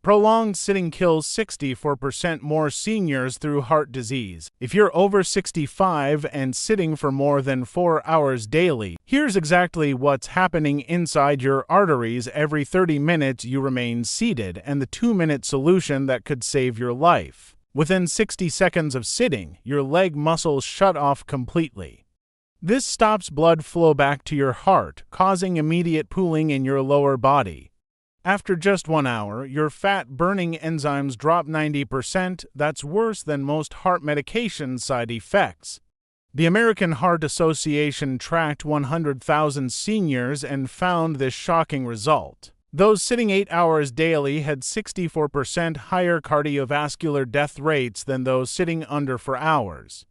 Prolonged sitting kills 64% more seniors through heart disease. If you're over 65 and sitting for more than 4 hours daily, here's exactly what's happening inside your arteries every 30 minutes you remain seated and the 2-minute solution that could save your life. Within 60 seconds of sitting, your leg muscles shut off completely. This stops blood flow back to your heart, causing immediate pooling in your lower body. After just 1 hour, your fat-burning enzymes drop 90%. That's worse than most heart medication side effects. The American Heart Association tracked 100,000 seniors and found this shocking result. Those sitting 8 hours daily had 64% higher cardiovascular death rates than those sitting under 4 hours.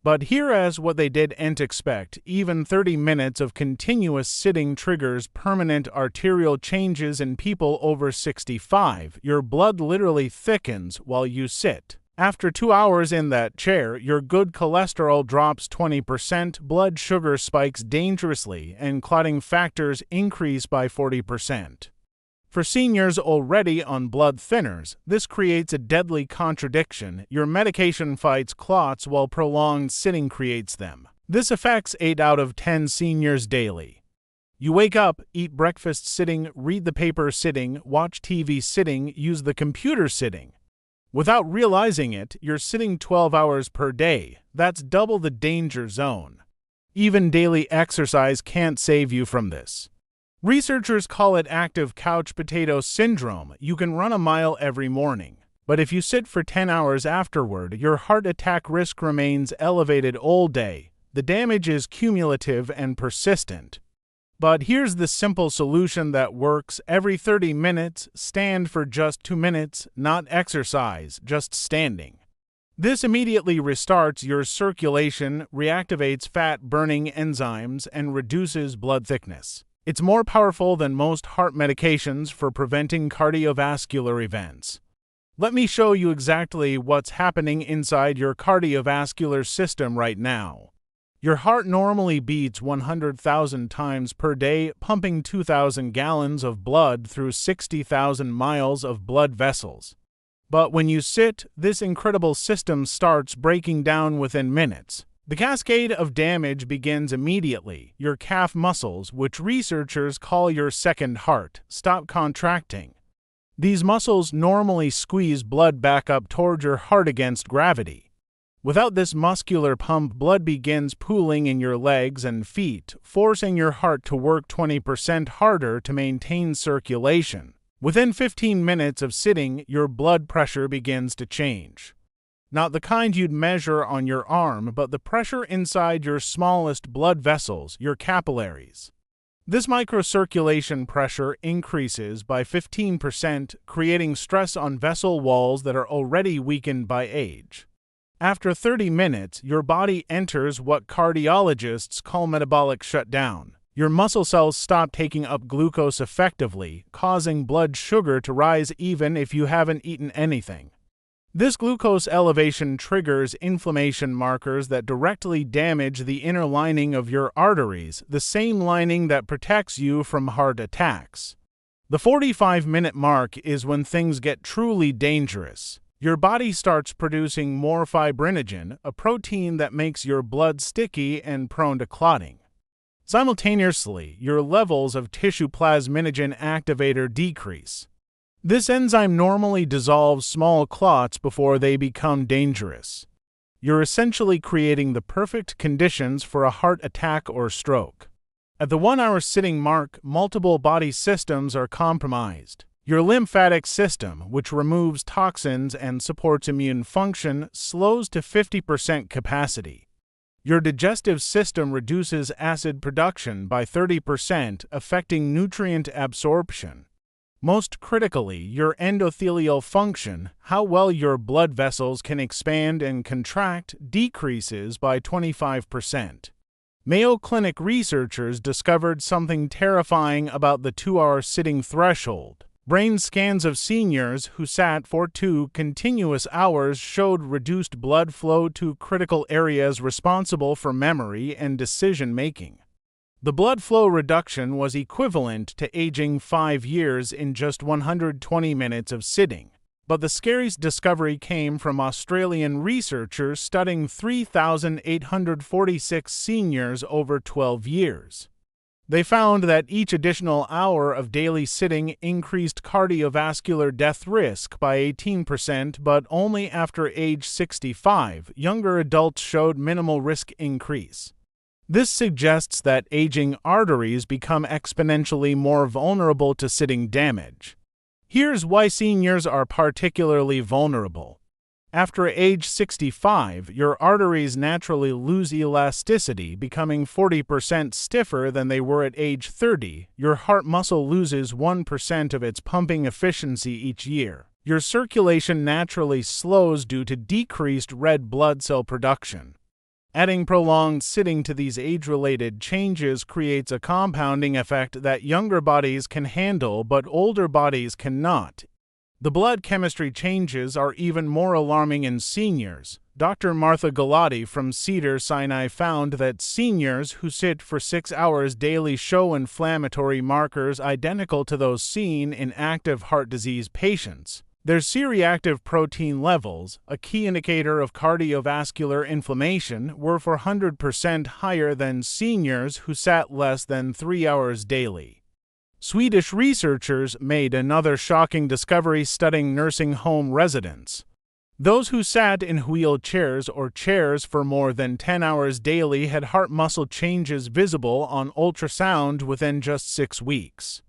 But here's what they didn't expect. Even 30 minutes of continuous sitting triggers permanent arterial changes in people over 65. Your blood literally thickens while you sit. After 2 hours in that chair, your good cholesterol drops 20%, blood sugar spikes dangerously, and clotting factors increase by 40%. For seniors already on blood thinners, this creates a deadly contradiction. Your medication fights clots while prolonged sitting creates them. This affects 8 out of 10 seniors daily. You wake up, eat breakfast sitting, read the paper sitting, watch TV sitting, use the computer sitting. Without realizing it, you're sitting 12 hours per day. That's double the danger zone. Even daily exercise can't save you from this. Researchers call it active couch potato syndrome. You can run a mile every morning, but if you sit for 10 hours afterward, your heart attack risk remains elevated all day. The damage is cumulative and persistent. But here's the simple solution that works. Every 30 minutes, stand for just 2 minutes, not exercise, just standing. This immediately restarts your circulation, reactivates fat-burning enzymes, and reduces blood thickness. It's more powerful than most heart medications for preventing cardiovascular events. Let me show you exactly what's happening inside your cardiovascular system right now. Your heart normally beats 100,000 times per day, pumping 2,000 gallons of blood through 60,000 miles of blood vessels. But when you sit, this incredible system starts breaking down within minutes. The cascade of damage begins immediately. Your calf muscles, which researchers call your second heart, stop contracting. These muscles normally squeeze blood back up toward your heart against gravity. Without this muscular pump, blood begins pooling in your legs and feet, forcing your heart to work 20% harder to maintain circulation. Within 15 minutes of sitting, your blood pressure begins to change. Not the kind you'd measure on your arm, but the pressure inside your smallest blood vessels, your capillaries. This microcirculation pressure increases by 15%, creating stress on vessel walls that are already weakened by age. After 30 minutes, your body enters what cardiologists call metabolic shutdown. Your muscle cells stop taking up glucose effectively, causing blood sugar to rise even if you haven't eaten anything. This glucose elevation triggers inflammation markers that directly damage the inner lining of your arteries, the same lining that protects you from heart attacks. The 45-minute mark is when things get truly dangerous. Your body starts producing more fibrinogen, a protein that makes your blood sticky and prone to clotting. Simultaneously, your levels of tissue plasminogen activator decrease. This enzyme normally dissolves small clots before they become dangerous. You're essentially creating the perfect conditions for a heart attack or stroke. At the 1-hour sitting mark, multiple body systems are compromised. Your lymphatic system, which removes toxins and supports immune function, slows to 50% capacity. Your digestive system reduces acid production by 30%, affecting nutrient absorption. Most critically, your endothelial function, how well your blood vessels can expand and contract, decreases by 25%. Mayo Clinic researchers discovered something terrifying about the 2-hour sitting threshold. Brain scans of seniors who sat for 2 continuous hours showed reduced blood flow to critical areas responsible for memory and decision-making. The blood flow reduction was equivalent to aging 5 years in just 120 minutes of sitting. But the scariest discovery came from Australian researchers studying 3,846 seniors over 12 years. They found that each additional hour of daily sitting increased cardiovascular death risk by 18%, but only after age 65, younger adults showed minimal risk increase. This suggests that aging arteries become exponentially more vulnerable to sitting damage. Here's why seniors are particularly vulnerable. After age 65, your arteries naturally lose elasticity, becoming 40% stiffer than they were at age 30. Your heart muscle loses 1% of its pumping efficiency each year. Your circulation naturally slows due to decreased red blood cell production. Adding prolonged sitting to these age-related changes creates a compounding effect that younger bodies can handle but older bodies cannot. The blood chemistry changes are even more alarming in seniors. Dr. Martha Galati from Cedars-Sinai found that seniors who sit for 6 hours daily show inflammatory markers identical to those seen in active heart disease patients. Their C-reactive protein levels, a key indicator of cardiovascular inflammation, were 400% higher than seniors who sat less than 3 hours daily. Swedish researchers made another shocking discovery studying nursing home residents. Those who sat in wheelchairs or chairs for more than 10 hours daily had heart muscle changes visible on ultrasound within just 6 weeks.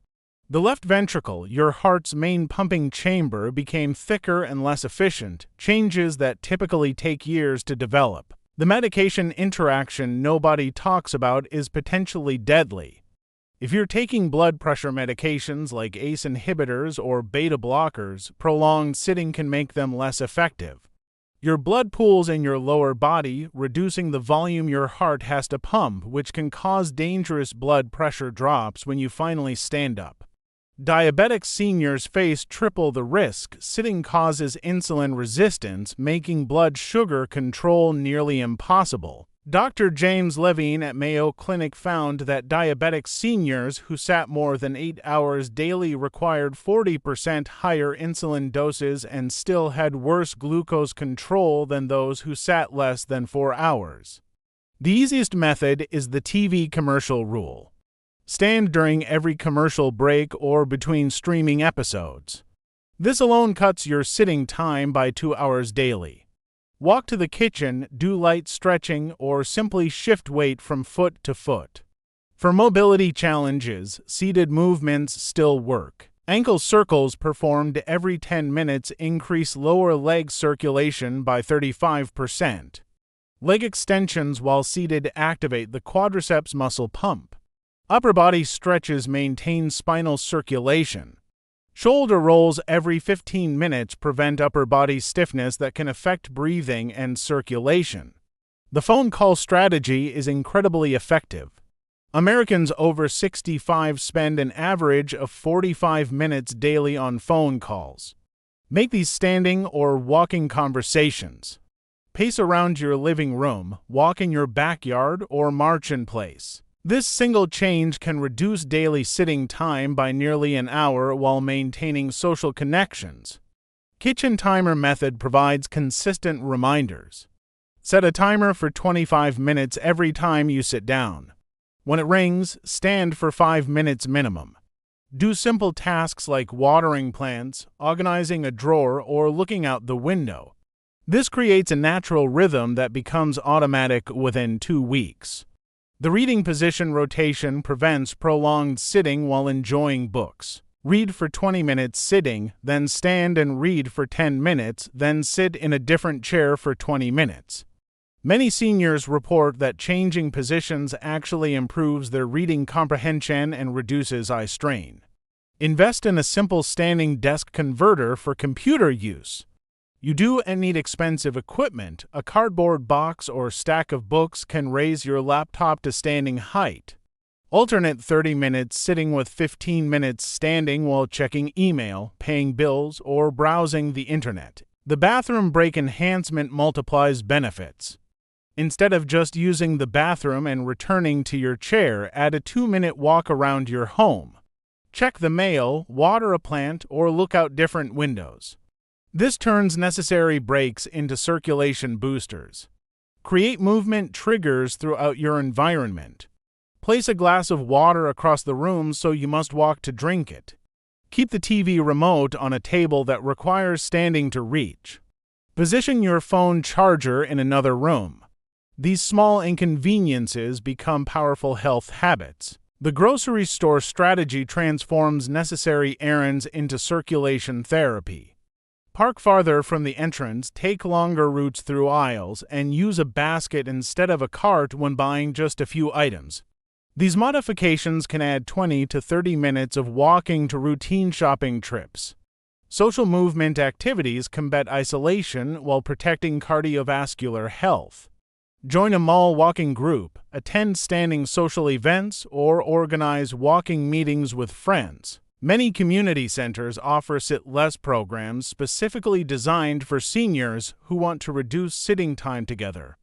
The left ventricle, your heart's main pumping chamber, became thicker and less efficient, changes that typically take years to develop. The medication interaction nobody talks about is potentially deadly. If you're taking blood pressure medications like ACE inhibitors or beta blockers, prolonged sitting can make them less effective. Your blood pools in your lower body, reducing the volume your heart has to pump, which can cause dangerous blood pressure drops when you finally stand up. Diabetic seniors face triple the risk. Sitting causes insulin resistance, making blood sugar control nearly impossible. Dr. James Levine at Mayo Clinic found that diabetic seniors who sat more than 8 hours daily required 40% higher insulin doses and still had worse glucose control than those who sat less than 4 hours. The easiest method is the TV commercial rule. Stand during every commercial break or between streaming episodes. This alone cuts your sitting time by 2 hours daily. Walk to the kitchen, do light stretching, or simply shift weight from foot to foot. For mobility challenges, seated movements still work. Ankle circles performed every 10 minutes increase lower leg circulation by 35%. Leg extensions while seated activate the quadriceps muscle pump. Upper body stretches maintain spinal circulation. Shoulder rolls every 15 minutes prevent upper body stiffness that can affect breathing and circulation. The phone call strategy is incredibly effective. Americans over 65 spend an average of 45 minutes daily on phone calls. Make these standing or walking conversations. Pace around your living room, walk in your backyard, or march in place. This single change can reduce daily sitting time by nearly an hour while maintaining social connections. Kitchen timer method provides consistent reminders. Set a timer for 25 minutes every time you sit down. When it rings, stand for 5 minutes minimum. Do simple tasks like watering plants, organizing a drawer, or looking out the window. This creates a natural rhythm that becomes automatic within 2 weeks. The reading position rotation prevents prolonged sitting while enjoying books. Read for 20 minutes sitting, then stand and read for 10 minutes, then sit in a different chair for 20 minutes. Many seniors report that changing positions actually improves their reading comprehension and reduces eye strain. Invest in a simple standing desk converter for computer use. You do need expensive equipment. A cardboard box or stack of books can raise your laptop to standing height. Alternate 30 minutes sitting with 15 minutes standing while checking email, paying bills, or browsing the internet. The bathroom break enhancement multiplies benefits. Instead of just using the bathroom and returning to your chair, add a 2-minute walk around your home. Check the mail, water a plant, or look out different windows. This turns necessary breaks into circulation boosters. Create movement triggers throughout your environment. Place a glass of water across the room so you must walk to drink it. Keep the TV remote on a table that requires standing to reach. Position your phone charger in another room. These small inconveniences become powerful health habits. The grocery store strategy transforms necessary errands into circulation therapy. Park farther from the entrance, take longer routes through aisles, and use a basket instead of a cart when buying just a few items. These modifications can add 20 to 30 minutes of walking to routine shopping trips. Social movement activities combat isolation while protecting cardiovascular health. Join a mall walking group, attend standing social events, or organize walking meetings with friends. Many community centers offer sit-less programs specifically designed for seniors who want to reduce sitting time together.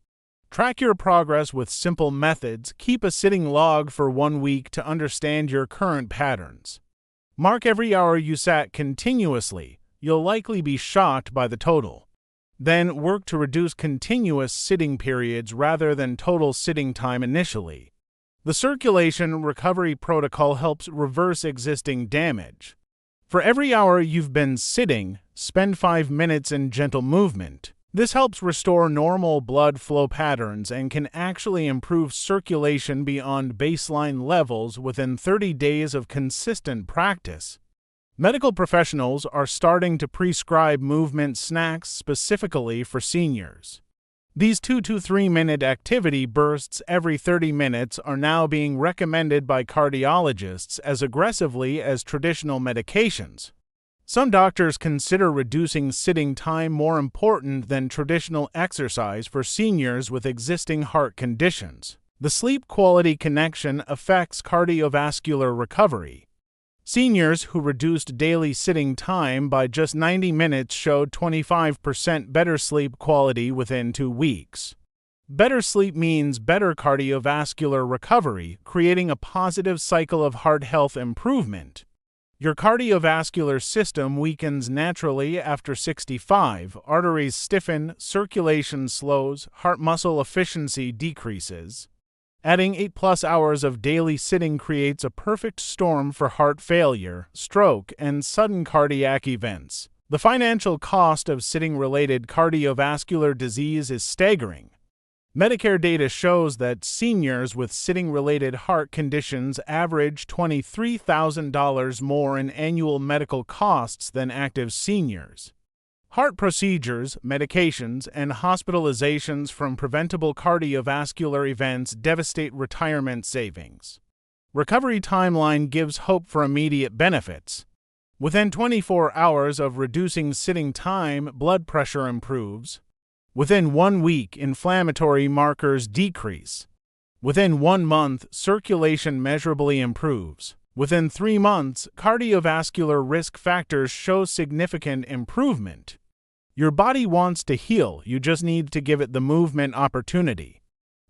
Track your progress with simple methods. Keep a sitting log for 1 week to understand your current patterns. Mark every hour you sat continuously. You'll likely be shocked by the total. Then work to reduce continuous sitting periods rather than total sitting time initially. The circulation recovery protocol helps reverse existing damage. For every hour you've been sitting, spend 5 minutes in gentle movement. This helps restore normal blood flow patterns and can actually improve circulation beyond baseline levels within 30 days of consistent practice. Medical professionals are starting to prescribe movement snacks specifically for seniors. These 2 to 3 minute activity bursts every 30 minutes are now being recommended by cardiologists as aggressively as traditional medications. Some doctors consider reducing sitting time more important than traditional exercise for seniors with existing heart conditions. The sleep quality connection affects cardiovascular recovery. Seniors who reduced daily sitting time by just 90 minutes showed 25% better sleep quality within 2 weeks. Better sleep means better cardiovascular recovery, creating a positive cycle of heart health improvement. Your cardiovascular system weakens naturally after 65, arteries stiffen, circulation slows, heart muscle efficiency decreases. Adding 8+ hours of daily sitting creates a perfect storm for heart failure, stroke, and sudden cardiac events. The financial cost of sitting-related cardiovascular disease is staggering. Medicare data shows that seniors with sitting-related heart conditions average $23,000 more in annual medical costs than active seniors. Heart procedures, medications, and hospitalizations from preventable cardiovascular events devastate retirement savings. Recovery timeline gives hope for immediate benefits. Within 24 hours of reducing sitting time, blood pressure improves. Within 1 week, inflammatory markers decrease. Within 1 month, circulation measurably improves. Within 3 months, cardiovascular risk factors show significant improvement. Your body wants to heal, you just need to give it the movement opportunity.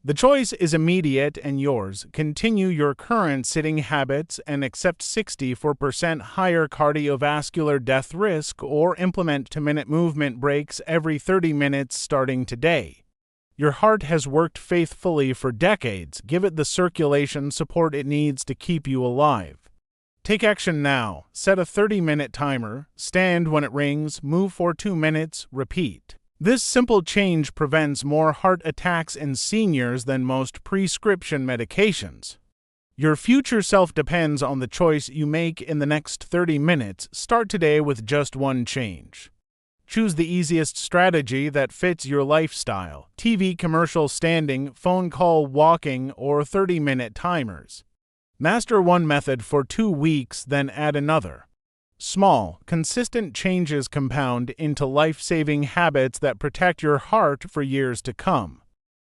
The choice is immediate and yours. Continue your current sitting habits and accept 64% higher cardiovascular death risk, or implement 2-minute movement breaks every 30 minutes starting today. Your heart has worked faithfully for decades. Give it the circulation support it needs to keep you alive. Take action now. Set a 30-minute timer, stand when it rings, move for 2 minutes, repeat. This simple change prevents more heart attacks in seniors than most prescription medications. Your future self depends on the choice you make in the next 30 minutes. Start today with just one change. Choose the easiest strategy that fits your lifestyle: TV commercial standing, phone call walking, or 30-minute timers. Master one method for 2 weeks, then add another. Small, consistent changes compound into life-saving habits that protect your heart for years to come.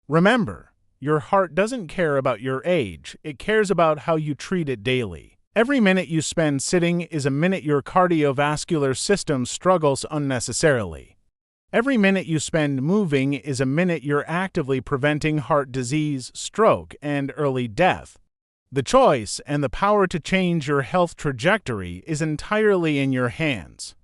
Remember, your heart doesn't care about your age, it cares about how you treat it daily. Every minute you spend sitting is a minute your cardiovascular system struggles unnecessarily. Every minute you spend moving is a minute you're actively preventing heart disease, stroke, and early death. The choice and the power to change your health trajectory is entirely in your hands.